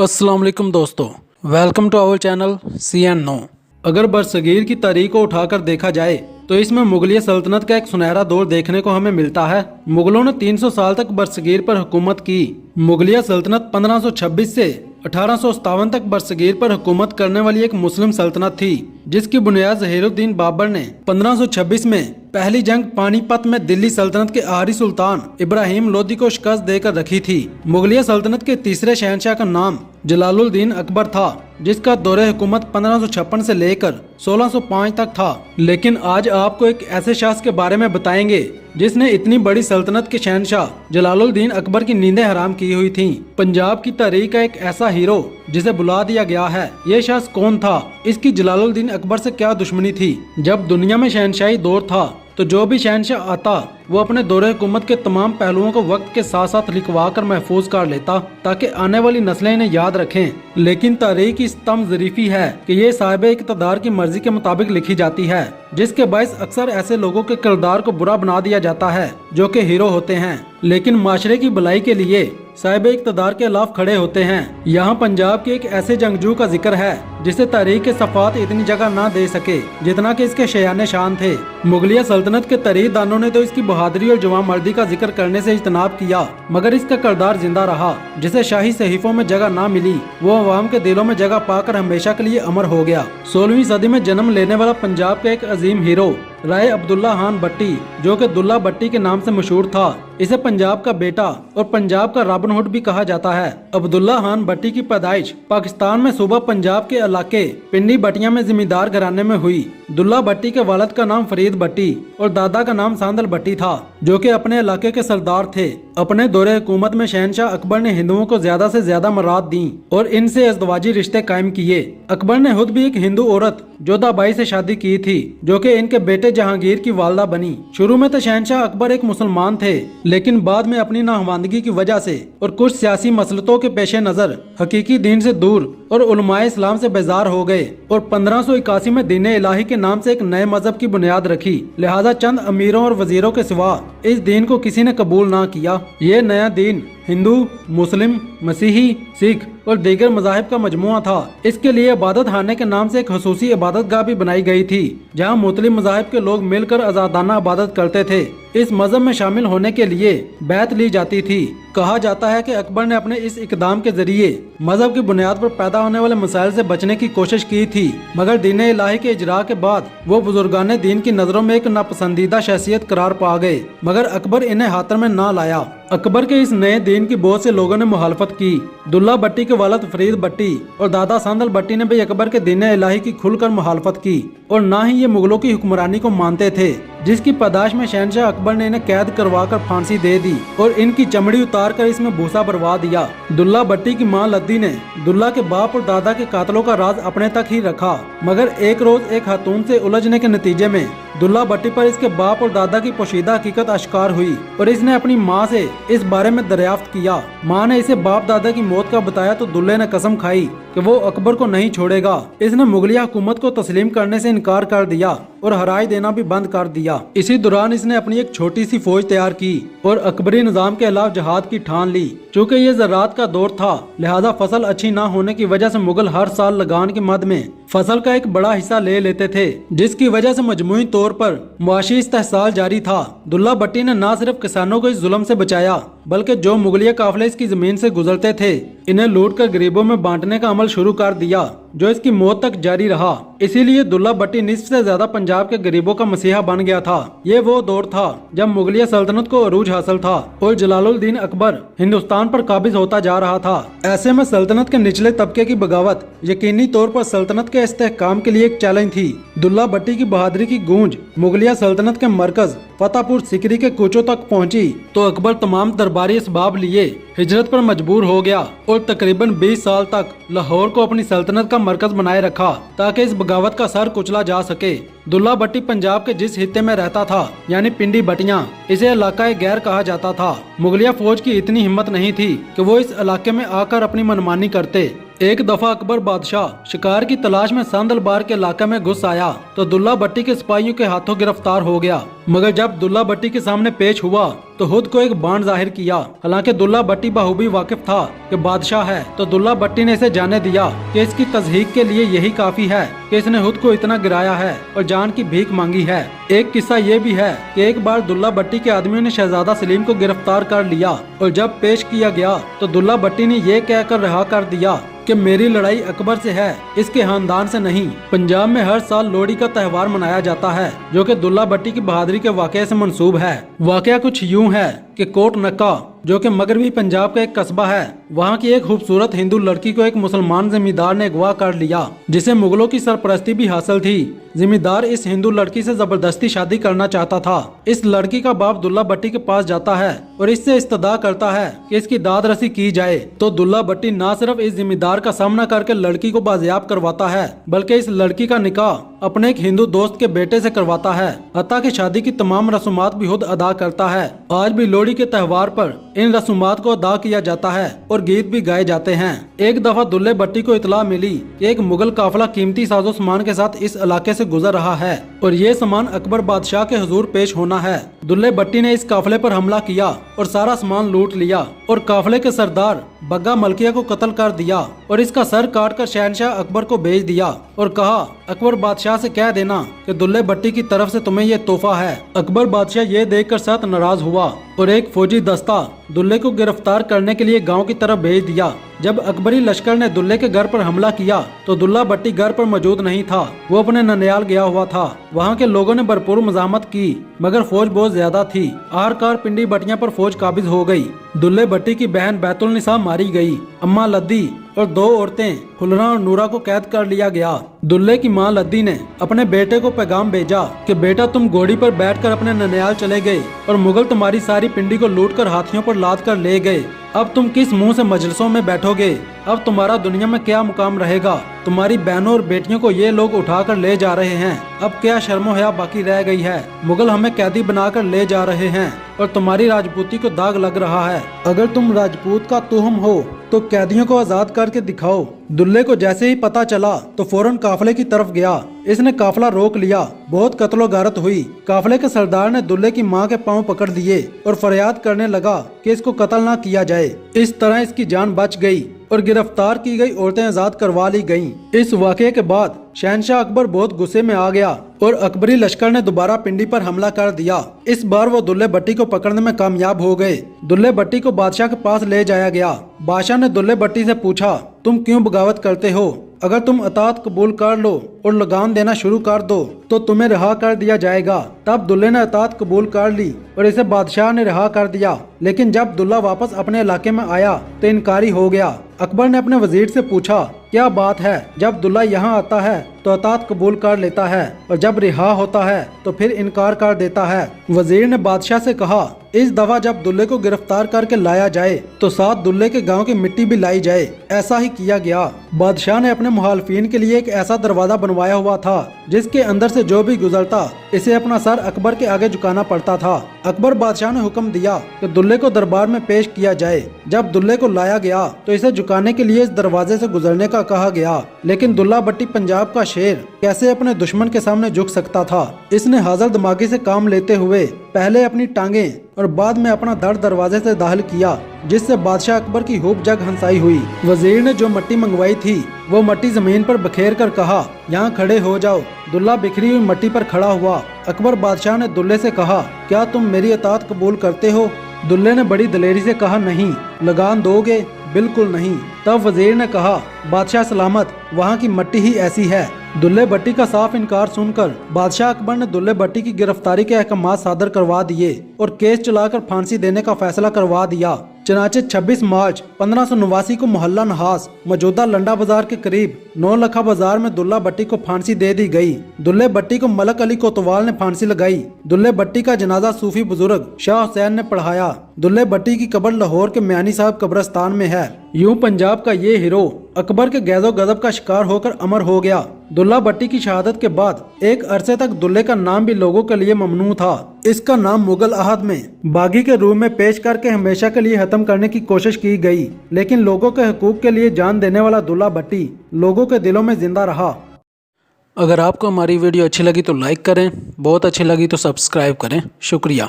अस्सलाम वालेकुम दोस्तों, welcome to our channel CN9। अगर बरसगीर की तारीख को उठाकर देखा जाए तो इसमें मुगलिया सल्तनत का एक सुनहरा दौर देखने को हमें मिलता है। मुगलों ने 300 साल तक बरसगीर पर हुकूमत की। मुगलिया सल्तनत 1526 से 1857 तक बरसगीर पर हुकूमत करने वाली एक मुस्लिम सल्तनत थी, जिसकी बुनियाद ज़हीरुद्दीन बाबर ने 1526 में पहली जंग पानीपत में दिल्ली सल्तनत के आखिरी सुल्तान इब्राहिम लोदी को शिकस्त देकर रखी थी। मुगलिया सल्तनत के तीसरे शहंशाह का नाम जलालुद्दीन अकबर था, जिसका दौरे हुकूमत 1556 से लेकर 1605 तक था। लेकिन आज आपको एक ऐसे शख्स के बारे में बताएंगे जिसने इतनी बड़ी सल्तनत के शहंशाह जलालुद्दीन अकबर की नींदें हराम की हुई थीं। पंजाब की तारीख का एक ऐसा हीरो जिसे बुला दिया गया है, ये शख्स कौन था? इसकी जलालुद्दीन अकबर से क्या दुश्मनी थी? जब दुनिया में शहंशाही दौर था तो जो भी शहंशाह आता वो अपने दौरे हुकूमत के तमाम पहलुओं को वक्त के साथ साथ लिखवा कर महफूज कर लेता ताकि आने वाली नस्लें इन्हें याद रखें। लेकिन तारीख की स्तम ज़रीफी है कि ये साहिब इक़्तिदार की मर्जी के मुताबिक लिखी जाती है, जिसके बायस अक्सर ऐसे लोगों के किरदार को बुरा बना दिया जाता है जो कि हीरो होते हैं, लेकिन माशरे की भलाई के लिए साहिब इक़्तिदार के खिलाफ खड़े होते हैं। यहाँ पंजाब के एक ऐसे जंगजू का जिक्र है जिसे तारीख के सफ़ात इतनी जगह ना दे सके जितना कि इसके शयान शान थे। मुगलिया सल्तनत के तारीख दानों ने तो इसकी बहादुरी और जवां मर्दी का जिक्र करने से इज्तनाब किया, मगर इसका किरदार जिंदा रहा। जिसे शाही सहीफों में जगह ना मिली वो अवाम के दिलों में जगह पाकर हमेशा के लिए अमर हो गया। 16वीं सदी में जन्म लेने वाला पंजाब का एक अजीम हीरो राय अब्दुल्ला खान भट्टी, जो कि दुल्ला भट्टी के नाम से मशहूर था, इसे पंजाब का बेटा और पंजाब का रॉबिन हुड भी कहा जाता है। अब्दुल्ला खान भट्टी की पैदाइश पाकिस्तान में सूबा पंजाब के इलाके पिंडी बटिया में जमींदार घराने में हुई। दुल्ला भट्टी के वालिद का नाम फरीद भट्टी और दादा का नाम सांदल भट्टी था, जो कि अपने इलाके के सरदार थे। अपने दौरे हुकूमत में शहंशाह अकबर ने हिंदुओं को ज्यादा से ज्यादा मराद दी और इनसे अज़दवाजी रिश्ते कायम किए। अकबर ने खुद भी एक हिंदू औरत जोधाबाई से शादी की थी, जो कि इनके बेटे जहांगीर की वालदा बनी। शुरू में तो शहंशाह अकबर एक मुसलमान थे, लेकिन बाद में अपनी नाहवानगी की वजह से और कुछ सियासी मसलतों के पेश नजर हकीकी दीन से दूर और उलमाए इस्लाम से बेजार हो गए और 1581 में दीन इलाही के नाम से एक नए मजहब की बुनियाद रखी। लिहाजा चंद अमीरों और वजीरों के सिवा इस दीन को किसी ने कबूल ना किया। ये नया दीन हिंदू, मुस्लिम, मसीही, सिख और दीगर मजाहिब का मजमुआ था। इसके लिए इबादत खाने के नाम से एक खसूसी इबादत गाह भी बनाई गई थी, जहाँ मुतलिम मजाहिब के लोग मिलकर आजादाना इबादत करते थे। इस मजहब में शामिल होने के लिए बैत ली जाती थी। कहा जाता है कि अकबर ने अपने इस इकदाम के जरिए मजहब की बुनियाद पर पैदा होने वाले मसाइल से बचने की कोशिश की थी, मगर दीन इलाही के इजरा के बाद वो बुजुर्गान दीन की नजरों में एक नापसंदीदा शख्सियत करार पा गए, मगर अकबर इन्हें हाथ में ना लाया। अकबर के इस नए दीन की बहुत से लोगों ने मुखालफत की। दुल्ला भट्टी के वालिद फरीद भट्टी और दादा सांदल भट्टी ने भी अकबर के दीन इलाही की खुलकर मुखालफत की और ना ही ये मुगलों की हुक्मरानी को मानते थे, जिसकी पैदाश में शहंशाह अकबर ने इन्हें कैद करवा कर फांसी दे दी और इनकी चमड़ी उतार कर इसमें भूसा भरवा दिया। दुल्ला भट्टी की मां लद्दी ने दुल्ला के बाप और दादा के कातलों का राज अपने तक ही रखा, मगर एक रोज एक खातून से उलझने के नतीजे में दुल्ला भट्टी पर इसके बाप और दादा की पोशीदा हकीकत आश्कार हुई और इसने अपनी माँ से इस बारे में दरियाफ्त किया। माँ ने इसे बाप दादा की मौत का बताया तो दुल्ले ने कसम खाई कि वो अकबर को नहीं छोड़ेगा। इसने मुगलिया हुकूमत को तस्लीम करने से इनकार कर दिया और हराई देना भी बंद कर दिया। इसी दौरान इसने अपनी एक छोटी सी फौज तैयार की और अकबरी निजाम के खिलाफ जहाद की ठान ली। चूँकि ये ज़राअत का दौर था, लिहाजा फसल अच्छी ना होने की वजह से मुगल हर साल लगान के मद में फसल का एक बड़ा हिस्सा ले लेते थे, जिसकी वजह से मजमूई तौर पर मुआशी इस्तेहसाल जारी था। दुल्ला भट्टी ने न सिर्फ किसानों को इस जुल्म से बचाया, बल्कि जो मुगलिया काफिले इसकी जमीन से गुजरते थे इन्हें लूट कर गरीबों में बांटने का अमल शुरू कर दिया, जो इसकी मौत तक जारी रहा। इसीलिए दुल्ला भट्टी निस्फ से ज्यादा पंजाब के गरीबों का मसीहा बन गया था। ये वो दौर था जब मुगलिया सल्तनत को अरूज हासिल था और जलालुद्दीन अकबर हिंदुस्तान पर काबिज होता जा रहा था। ऐसे में सल्तनत के निचले तबके की बगावत यकीनी तौर पर सल्तनत के इस्तेहकाम के लिए एक चैलेंज थी। दुल्ला भट्टी की बहादुरी की गूंज मुगलिया सल्तनत के मरकज फतेहपुर सिकरी के कूचों तक पहुंची तो अकबर तमाम दरबारी असबाब लिए हिजरत पर मजबूर हो गया और तकरीबन 20 साल तक लाहौर को अपनी सल्तनत का मरकज बनाए रखा ताकि इस बगावत का सर कुचला जा सके। दुल्ला भट्टी पंजाब के जिस हिस्से में रहता था यानी पिंडी बटिया, इसे इलाका गैर कहा जाता था। मुगलिया फौज की इतनी हिम्मत नहीं थी कि वो इस इलाके में आकर अपनी मनमानी करते। एक दफा अकबर बादशाह शिकार की तलाश में सांदल बार के इलाके में घुस आया तो दुल्ला भट्टी के सिपाहियों के हाथों गिरफ्तार हो गया, मगर जब जब दुल्ला भट्टी के सामने पेश हुआ तो खुद को एक बांड जाहिर किया। हालांकि दुल्ला भट्टी बखूबी वाकिफ था कि बादशाह है, तो दुल्ला भट्टी ने इसे जाने दिया कि इसकी तस्दीक के लिए यही काफी है कि इसने खुद को इतना गिराया है और जान की भीख मांगी है। एक किस्सा ये भी है कि एक बार दुल्ला भट्टी के आदमियों ने शहजादा सलीम को गिरफ्तार कर लिया और जब पेश किया गया तो दुल्ला भट्टी ने ये कहकर रिहा कर दिया कि मेरी लड़ाई अकबर से है, इसके खानदान से नहीं। पंजाब में हर साल लोहड़ी का त्योहार मनाया जाता है जो कि दुल्ला भट्टी की बहादुरी के वाकये से मंसूब है। वाकया कुछ यूं है कि कोट नक्का जो कि मगरबी पंजाब का एक कस्बा है, वहाँ की एक खूबसूरत हिंदू लड़की को एक मुसलमान जमींदार ने अगवा कर लिया, जिसे मुगलों की सरपरस्ती भी हासिल थी। जमींदार इस हिंदू लड़की से जबरदस्ती शादी करना चाहता था। इस लड़की का बाप दुल्ला भट्टी के पास जाता है और इससे इस्तदा करता है कि इसकी दाद रसी की जाए, तो दुल्ला भट्टी न सिर्फ इस जमींदार का सामना करके लड़की को बाजियाब करवाता है, बल्कि इस लड़की का निकाह अपने एक हिंदू दोस्त के बेटे से करवाता है। हत्ता कि शादी की तमाम रसूमात भी खुद अदा करता है। आज भी लोहड़ी के त्योहार पर इन रसूमात को अदा किया जाता है और गीत भी गाए जाते हैं। एक दफा दुल्ले भट्टी को इतला मिली कि एक मुगल काफिला कीमती साजो सामान के साथ इस इलाके से गुजर रहा है और ये सामान अकबर बादशाह के हुजूर पेश होना है। दुल्ले भट्टी ने इस काफिले पर हमला किया और सारा सामान लूट लिया और काफिले के सरदार बग्गा मलकिया को कत्ल कर दिया और इसका सर काट कर शहनशाह अकबर को भेज दिया और कहा अकबर बादशाह से कह देना कि दुल्ले भट्टी की तरफ से तुम्हें ये तोहफा है। अकबर बादशाह ये देखकर सख्त नाराज हुआ और एक फौजी दस्ता दुल्ले को गिरफ्तार करने के लिए गांव की तरफ भेज दिया। जब अकबरी लश्कर ने दुल्ले के घर पर हमला किया तो दुल्ला भट्टी घर पर मौजूद नहीं था, वो अपने ननियाल गया हुआ था। वहाँ के लोगों ने भरपूर मजामत की मगर फौज बहुत ज्यादा थी। आखिरकार पिंडी भट्टियां पर फौज काबिज हो गई। दुल्ले भट्टी की बहन बैतुल निसा मारी गई। अम्मा लद्दी और 2 औरतें फुलना और नूरा को कैद कर लिया गया। दुल्ले की मां लद्दी ने अपने बेटे को पैगाम भेजा कि बेटा तुम घोड़ी पर बैठकर अपने ननियाल चले गए और मुगल तुम्हारी सारी पिंडी को लूटकर हाथियों पर लाद कर ले गए। अब तुम किस मुंह से मजलिसों में बैठोगे? अब तुम्हारा दुनिया में क्या मुकाम रहेगा? तुम्हारी बहनों और बेटियों को ये लोग उठा कर ले जा रहे हैं। अब क्या शर्मो हया बाकी रह गई है? मुगल हमें कैदी बनाकर ले जा रहे हैं और तुम्हारी राजपूती को दाग लग रहा है। अगर तुम राजपूत का तुहम हो तो कैदियों को आजाद करके दिखाओ। दुल्ले को जैसे ही पता चला तो फौरन काफिले की तरफ गया। इसने काफिला रोक लिया। बहुत कत्लो गारत हुई। काफिले के सरदार ने दुल्ले की मां के पांव पकड़ लिए और फरियाद करने लगा कि इसको कत्ल ना किया जाए। इस तरह इसकी जान बच गई और गिरफ्तार की गई औरतें आजाद करवा ली गयीं। इस वाकये के बाद शहनशाह अकबर बहुत गुस्से में आ गया और अकबरी लश्कर ने दोबारा पिंडी पर हमला कर दिया। इस बार वो दुल्ले भट्टी को पकड़ने में कामयाब हो गए। दुल्ले भट्टी को बादशाह के पास ले जाया गया। बादशाह ने दुल्ले भट्टी से पूछा तुम क्यों बगावत करते हो? अगर तुम अतात कबूल कर लो और लगान देना शुरू कर दो तो तुम्हें रिहा कर दिया जाएगा। तब दुल्ले ने अतात कबूल कर ली और इसे बादशाह ने रिहा कर दिया। लेकिन जब दुल्ला वापस अपने इलाके में आया तो इनकारी हो गया। अकबर ने अपने वजीर से पूछा क्या बात है? जब दुल्ला यहाँ आता है तो अतात कबूल कर लेता है और जब रिहा होता है तो फिर इनकार कर देता है। वजीर ने बादशाह से कहा इस दफा जब दुल्ले को गिरफ्तार करके लाया जाए तो साथ दुल्ले के गांव की मिट्टी भी लाई जाए। ऐसा ही किया गया। बादशाह ने अपने मुखालफिन के लिए एक ऐसा दरवाजा बनवाया हुआ था जिसके अंदर से जो भी गुजरता इसे अपना सर अकबर के आगे झुकाना पड़ता था। अकबर बादशाह ने हुक्म दिया कि दुल्ले को दरबार में पेश किया जाए। जब दुल्ले को लाया गया तो इसे झुकाने के लिए इस दरवाजे से गुजरने का कहा गया। लेकिन दुल्ला भट्टी पंजाब का शेर कैसे अपने दुश्मन के सामने झुक सकता था? इसने हाजिर दिमागी से काम लेते हुए पहले अपनी टांगे और बाद में अपना धड़ दरवाजे से दाखिल किया, जिससे बादशाह अकबर की खूब जग हंसाई हुई। वजीर ने जो मट्टी मंगवाई थी वो मट्टी जमीन पर बखेर कर कहा यहाँ खड़े हो जाओ। दुल्ला बिखरी हुई मट्टी पर खड़ा हुआ। अकबर बादशाह ने दुल्ले से कहा क्या तुम मेरी अतात कबूल करते हो? दुल्ले ने बड़ी दलेरी से कहा नहीं। लगान दोगे? बिल्कुल नहीं। तब वजीर ने कहा बादशाह सलामत, वहाँ की मट्टी ही ऐसी है। दुल्ले भट्टी का साफ इनकार सुनकर बादशाह अकबर ने दुल्ले भट्टी की गिरफ्तारी के अहकाम सादर करवा दिए और केस चलाकर फांसी देने का फैसला करवा दिया। चनाचे 26 मार्च 1589 को मोहल्ला नहास मौजूदा लंडा बाजार के करीब 9 लखा बाजार में दुल्ला भट्टी को फांसी दे दी गई। दुल्ले भट्टी को मलक अली कोतवाल ने फांसी लगाई। दुल्ले भट्टी का जनाजा सूफी बुजुर्ग शाह हुसैन ने पढ़ाया। दुल्ले भट्टी की कब्र लाहौर के म्यानी साहब कब्रिस्तान में है। यूं पंजाब का ये हीरो अकबर के गैज़ो गजब का शिकार होकर अमर हो गया। दुल्ला भट्टी की शहादत के बाद एक अरसे तक दुल्ले का नाम भी लोगों के लिए ममनू था। इसका नाम मुगल अहद में बागी के रूप में पेश करके हमेशा के लिए खत्म करने की कोशिश की गई, लेकिन लोगों के हकूक के लिए जान देने वाला दुल्ला भट्टी लोगों के दिलों में जिंदा रहा। اگر آپ کو ہماری ویڈیو اچھی لگی تو لائک کریں، بہت اچھی لگی تو سبسکرائب کریں۔ شکریہ۔